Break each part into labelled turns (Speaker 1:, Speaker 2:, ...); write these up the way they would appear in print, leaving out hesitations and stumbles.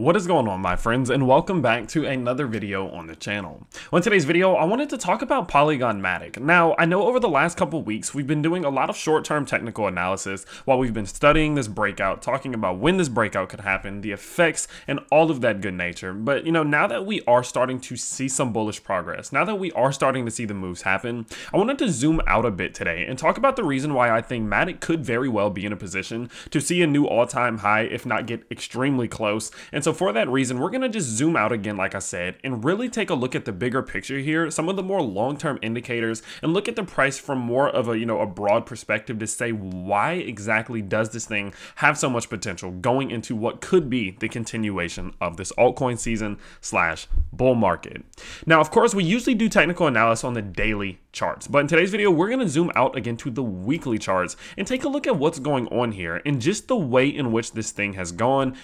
Speaker 1: What is going on, my friends, and welcome back to another video on the channel. Well, in today's video, I wanted to talk about POLYGON MATIC. Now, I know over the last couple weeks, we've been doing a lot of short-term technical analysis while we've been studying this breakout, talking about when this breakout could happen, the effects, and all of that good nature. But, now that we are starting to see some bullish progress, now that we are starting to see the moves happen, I wanted to zoom out a bit today and talk about the reason why I think MATIC could very well be in a position to see a new all-time high, if not get extremely close. And so for that reason, we're going to just zoom out again, like I said, and really take a look at the bigger picture here, some of the more long-term indicators, and look at the price from more of a, a broad perspective to say why exactly does this thing have so much potential going into what could be the continuation of this altcoin season / bull market. Now, of course, we usually do technical analysis on the daily charts, but in today's video, we're going to zoom out again to the weekly charts and take a look at what's going on here and just the way in which this thing has grown,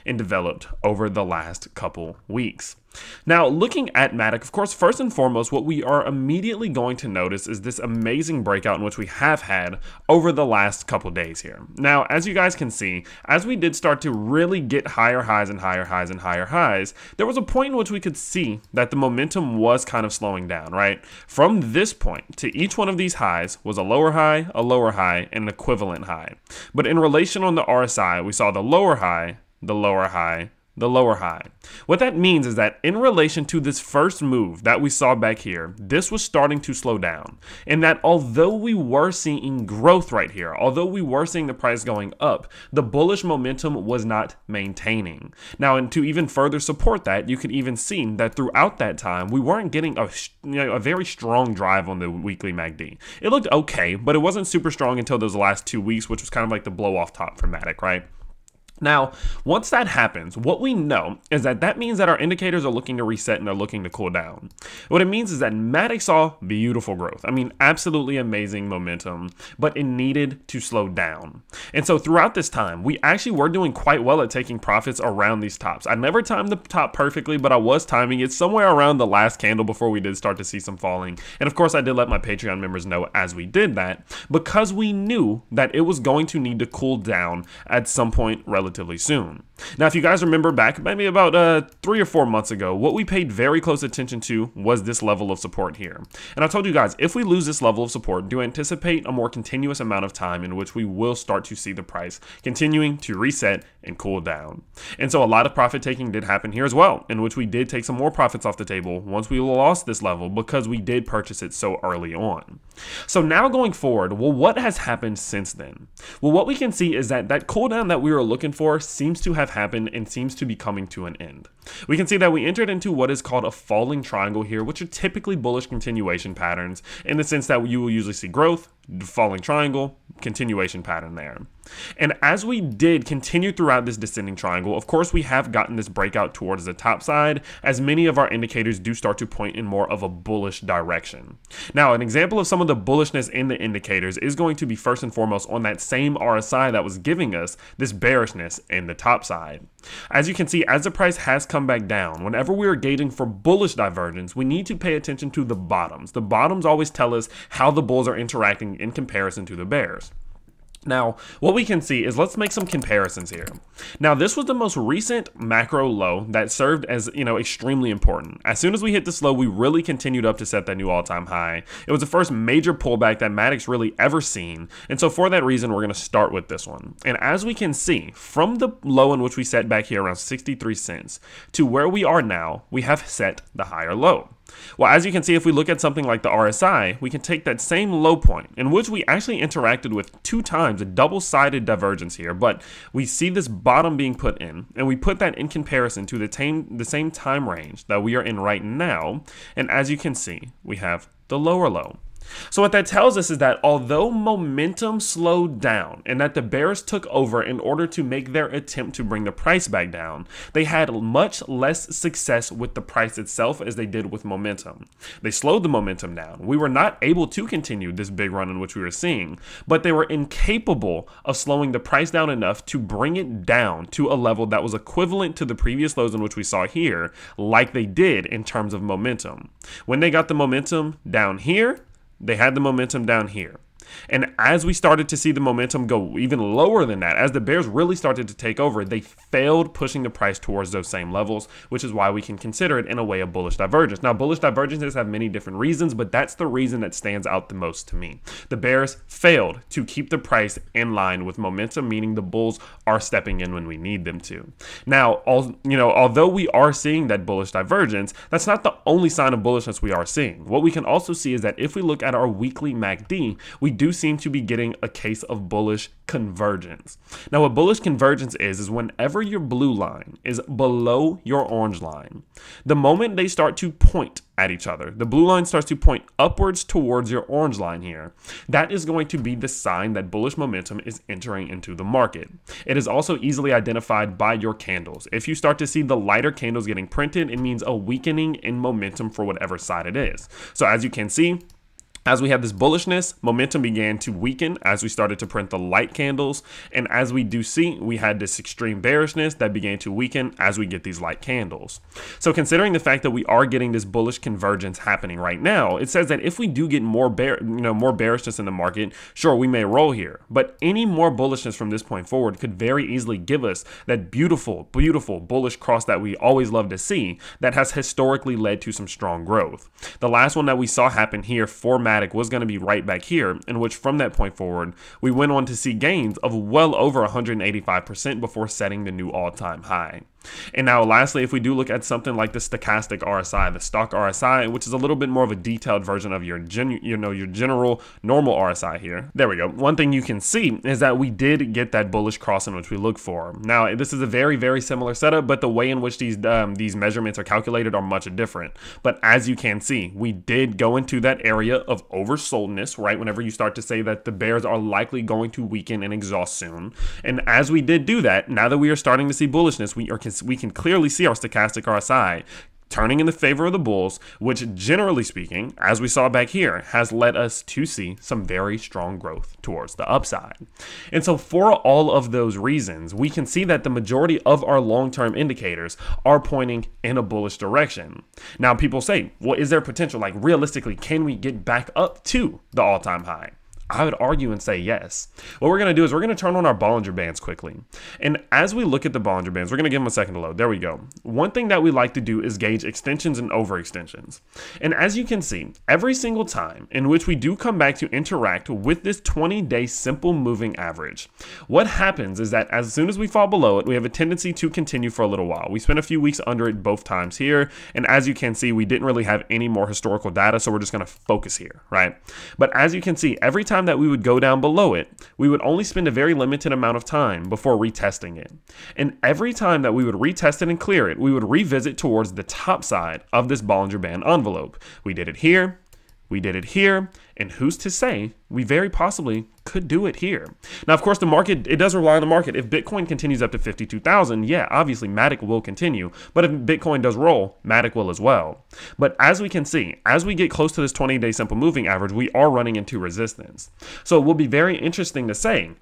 Speaker 1: and developed over the last couple weeks. Now, looking at MATIC, of course, first and foremost, what we are immediately going to notice is this amazing breakout in which we have had over the last couple days here. Now, as you guys can see, as we did start to really get higher highs and higher highs and higher highs, there was a point in which we could see that the momentum was kind of slowing down, right? From this point to each one of these highs was a lower high, and an equivalent high. But in relation on the RSI, we saw the lower high, the lower high, the lower high. What that means is that in relation to this first move that we saw back here, this was starting to slow down. And that although we were seeing growth right here, although we were seeing the price going up, the bullish momentum was not maintaining. Now, and to even further support that, you can even see that throughout that time, we weren't getting a very strong drive on the weekly MACD. It looked okay, but it wasn't super strong until those last 2 weeks, which was kind of like the blow off top for MATIC, right? Now, once that happens, what we know is that that means that our indicators are looking to reset and they're looking to cool down. What it means is that MATIC saw beautiful growth. I mean, absolutely amazing momentum, but it needed to slow down. And so throughout this time, we actually were doing quite well at taking profits around these tops. I never timed the top perfectly, but I was timing it somewhere around the last candle before we did start to see some falling. And of course, I did let my Patreon members know as we did that, because we knew that it was going to need to cool down at some point relatively soon. Now, if you guys remember back maybe about 3 or 4 months ago, what we paid very close attention to was this level of support here. And I told you guys, if we lose this level of support, do anticipate a more continuous amount of time in which we will start to see the price continuing to reset and cool down. And so a lot of profit taking did happen here as well, in which we did take some more profits off the table once we lost this level because we did purchase it so early on. So now going forward, well, what has happened since then? Well, what we can see is that that cool down that we were looking for seems to have happened and seems to be coming to an end. We can see that we entered into what is called a falling triangle here, which are typically bullish continuation patterns in the sense that you will usually see growth, falling triangle, continuation pattern there. And as we did continue throughout this descending triangle, of course, we have gotten this breakout towards the top side, as many of our indicators do start to point in more of a bullish direction. Now, an example of some of the bullishness in the indicators is going to be first and foremost on that same RSI that was giving us this bearishness in the top side. As you can see, as the price has come back down, whenever we are gauging for bullish divergence, we need to pay attention to the bottoms. The bottoms always tell us how the bulls are interacting in comparison to the bears. Now, what we can see is, let's make some comparisons here. Now, this was the most recent macro low that served as, extremely important. As soon as we hit this low, we really continued up to set that new all-time high. It was the first major pullback that MATIC's really ever seen. And so for that reason, we're going to start with this one. And as we can see, from the low in which we set back here around 63 cents to where we are now, we have set the higher low. Well, as you can see, if we look at something like the RSI, we can take that same low point in which we actually interacted with 2 times a double-sided divergence here, but we see this bottom being put in, and we put that in comparison to the same time range that we are in right now, and as you can see, we have the lower low. So what that tells us is that although momentum slowed down and that the bears took over in order to make their attempt to bring the price back down, they had much less success with the price itself as they did with momentum. They slowed the momentum down. We were not able to continue this big run in which we were seeing, but they were incapable of slowing the price down enough to bring it down to a level that was equivalent to the previous lows in which we saw here, like they did in terms of momentum. When they got the momentum down here, they had the momentum down here. And as we started to see the momentum go even lower than that, as the bears really started to take over, they failed pushing the price towards those same levels, which is why we can consider it in a way a bullish divergence. Now, bullish divergences have many different reasons, but that's the reason that stands out the most to me. The bears failed to keep the price in line with momentum, meaning the bulls are stepping in when we need them to. Now, although we are seeing that bullish divergence, that's not the only sign of bullishness we are seeing. What we can also see is that if we look at our weekly MACD, we do seem to be getting a case of bullish convergence. Now, what bullish convergence is whenever your blue line is below your orange line, the moment they start to point at each other, the blue line starts to point upwards towards your orange line here, that is going to be the sign that bullish momentum is entering into the market. It is also easily identified by your candles. If you start to see the lighter candles getting printed, it means a weakening in momentum for whatever side it is. So as you can see, as we had this bullishness, momentum began to weaken as we started to print the light candles. And as we do see, we had this extreme bearishness that began to weaken as we get these light candles. So considering the fact that we are getting this bullish convergence happening right now, it says that if we do get more bearishness in the market, sure, we may roll here. But any more bullishness from this point forward could very easily give us that beautiful, beautiful bullish cross that we always love to see that has historically led to some strong growth. The last one that we saw happen here for MATIC was going to be right back here, in which from that point forward, we went on to see gains of well over 185% before setting the new all-time high. And now lastly, if we do look at something like the stochastic RSI, the stock RSI, which is a little bit more of a detailed version of your general normal RSI here. There we go. One thing you can see is that we did get that bullish cross in which we look for. Now, this is a very, very similar setup, but the way in which these measurements are calculated are much different. But as you can see, we did go into that area of oversoldness, right? Whenever you start to say that the bears are likely going to weaken and exhaust soon. And as we did do that, now that we are starting to see bullishness, we can clearly see our stochastic RSI turning in the favor of the bulls, which generally speaking, as we saw back here, has led us to see some very strong growth towards the upside. And so for all of those reasons, we can see that the majority of our long-term indicators are pointing in a bullish direction. Now people say, well, is there potential? Like realistically, can we get back up to the all-time high? I would argue and say yes. What we're going to do is we're going to turn on our Bollinger Bands quickly. And as we look at the Bollinger Bands, we're going to give them a second to load. There we go. One thing that we like to do is gauge extensions and overextensions. And as you can see, every single time in which we do come back to interact with this 20-day simple moving average, what happens is that as soon as we fall below it, we have a tendency to continue for a little while. We spent a few weeks under it both times here. And as you can see, we didn't really have any more historical data, so we're just going to focus here, right? But as you can see, every time that we would go down below it, we would only spend a very limited amount of time before retesting it. And every time that we would retest it and clear it, we would revisit towards the top side of this Bollinger Band envelope. We did it here, we did it here, and who's to say we very possibly could do it here. Now, of course, the market, it does rely on the market. If Bitcoin continues up to 52,000, yeah, obviously MATIC will continue. But if Bitcoin does roll, MATIC will as well. But as we can see, as we get close to this 20-day simple moving average, we are running into resistance. So it will be very interesting to say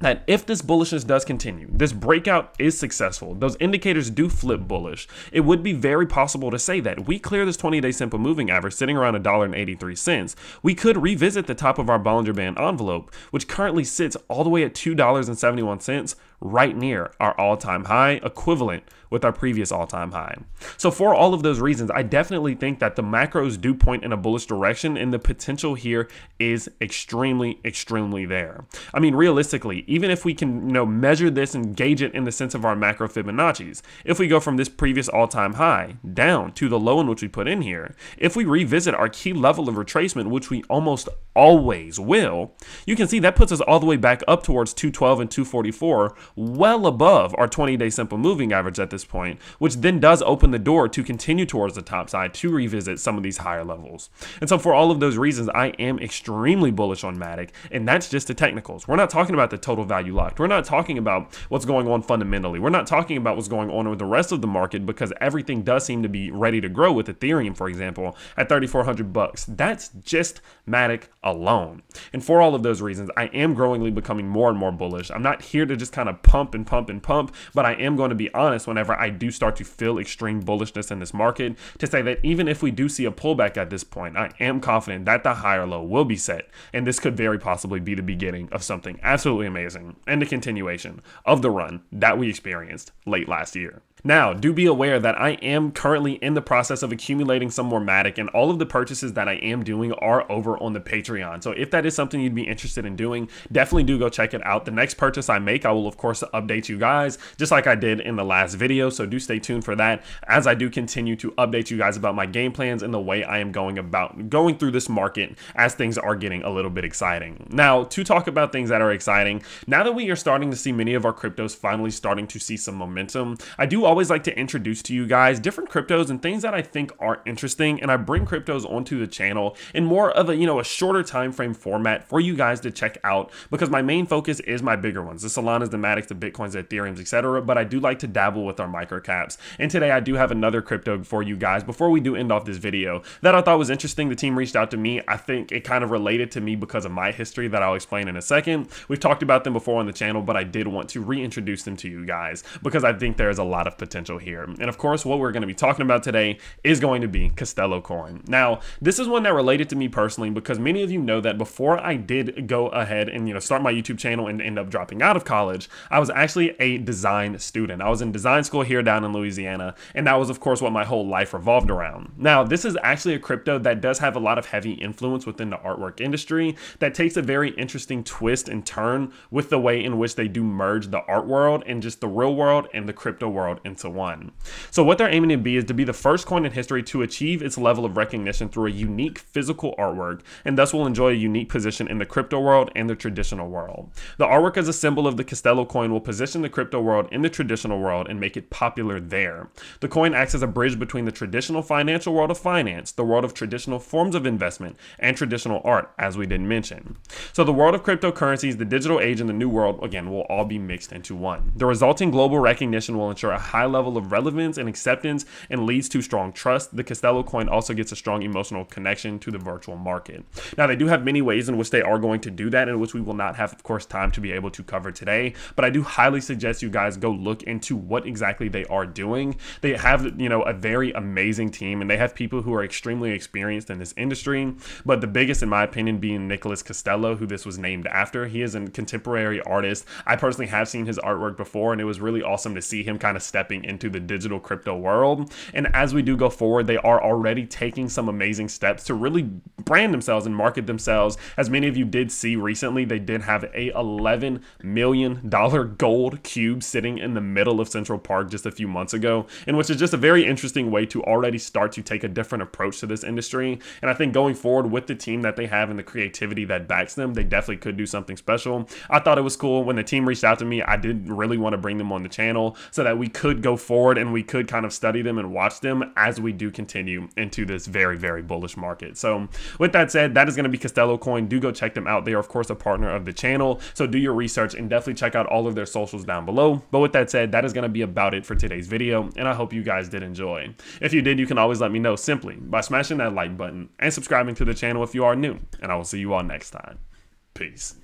Speaker 1: that if this bullishness does continue, this breakout is successful, those indicators do flip bullish, it would be very possible to say that we clear this 20-day simple moving average sitting around $1.83. We could revisit the top of our Bollinger Band envelope, which currently sits all the way at $2.71, right near our all-time high, equivalent with our previous all-time high. So for all of those reasons, I definitely think that the macros do point in a bullish direction, and the potential here is extremely, extremely there. I mean, realistically, even if we can, measure this and gauge it in the sense of our macro Fibonacci's, if we go from this previous all-time high down to the low in which we put in here, if we revisit our key level of retracement, which we almost always will, you can see that puts us all the way back up towards 212 and 244, well above our 20-day simple moving average at this point, which then does open the door to continue towards the top side to revisit some of these higher levels. And so for all of those reasons, I am extremely bullish on MATIC, and that's just the technicals. We're not talking about the total value locked. We're not talking about what's going on fundamentally. We're not talking about what's going on with the rest of the market, because everything does seem to be ready to grow with Ethereum, for example, at $3,400. That's just MATIC alone. And for all of those reasons, I am growingly becoming more and more bullish. I'm not here to just kind of pump and pump and pump, but I am going to be honest whenever I do start to feel extreme bullishness in this market to say that even if we do see a pullback at this point, I am confident that the higher low will be set, and this could very possibly be the beginning of something absolutely amazing and the continuation of the run that we experienced late last year. Now, do be aware that I am currently in the process of accumulating some more Matic, and all of the purchases that I am doing are over on the Patreon. So if that is something you'd be interested in doing, definitely do go check it out. The next purchase I make, I will of course update you guys, just like I did in the last video. So do stay tuned for that as I do continue to update you guys about my game plans and the way I am going through this market as things are getting a little bit exciting. Now, to talk about things that are exciting, now that we are starting to see many of our cryptos finally starting to see some momentum, I do always like to introduce to you guys different cryptos and things that I think are interesting, and I bring cryptos onto the channel in more of a shorter time frame format for you guys to check out, because my main focus is my bigger ones, the Solanas, the Matics, the Bitcoins, the Ethereums, etc. But I do like to dabble with our micro caps, and today I do have another crypto for you guys before we do end off this video that I thought was interesting. The team reached out to me. I think it kind of related to me because of my history that I'll explain in a second. We've talked about them before on the channel, but I did want to reintroduce them to you guys because I think there is a lot of potential here. And of course, what we're going to be talking about today is going to be Castello coin. Now, this is one that related to me personally because many of you know that before I did go ahead and start my YouTube channel and end up dropping out of college, I was actually a design student. I was in design school here down in Louisiana, and that was of course what my whole life revolved around. Now, this is actually a crypto that does have a lot of heavy influence within the artwork industry that takes a very interesting twist and turn with the way in which they do merge the art world and just the real world and the crypto world into one. So what they're aiming to be is to be the first coin in history to achieve its level of recognition through a unique physical artwork, and thus will enjoy a unique position in the crypto world and the traditional world. The artwork as a symbol of the Castello coin will position the crypto world in the traditional world and make it popular there. The coin acts as a bridge between the traditional financial world of finance, the world of traditional forms of investment, and traditional art, as we did mention. So the world of cryptocurrencies, the digital age, and the new world, again, will all be mixed into one. The resulting global recognition will ensure a high level of relevance and acceptance and leads to strong trust. The Castello coin also gets a strong emotional connection to the virtual market. Now, they do have many ways in which they are going to do that, in which we will not have, of course, time to be able to cover today, but I do highly suggest you guys go look into what exactly they are doing. They have, a very amazing team, and they have people who are extremely experienced in this industry, but the biggest, in my opinion, being Nicholas Castello, who this was named after. He is a contemporary artist. I personally have seen his artwork before, and it was really awesome to see him kind of stepping into the digital crypto world. And as we do go forward, they are already taking some amazing steps to really brand themselves and market themselves. As many of you did see recently, they did have a $11 million gold cube sitting in the middle of Central Park just a few months ago, and which is just a very interesting way to already start to take a different approach to this industry. And I think going forward with the team that they have and the creativity that backs them, they definitely could do something special. I thought it was cool. When the team reached out to me, I did really want to bring them on the channel so that we could go forward and we could kind of study them and watch them as we do continue into this very, very bullish market. So with that said, that is going to be Castello coin. Do go check them out. They are of course a partner of the channel, so do your research and definitely check out all of their socials down below. But with that said, that is going to be about it for today's video, and I hope you guys did enjoy. If you did, you can always let me know simply by smashing that like button and subscribing to the channel if you are new, and I will see you all next time. Peace.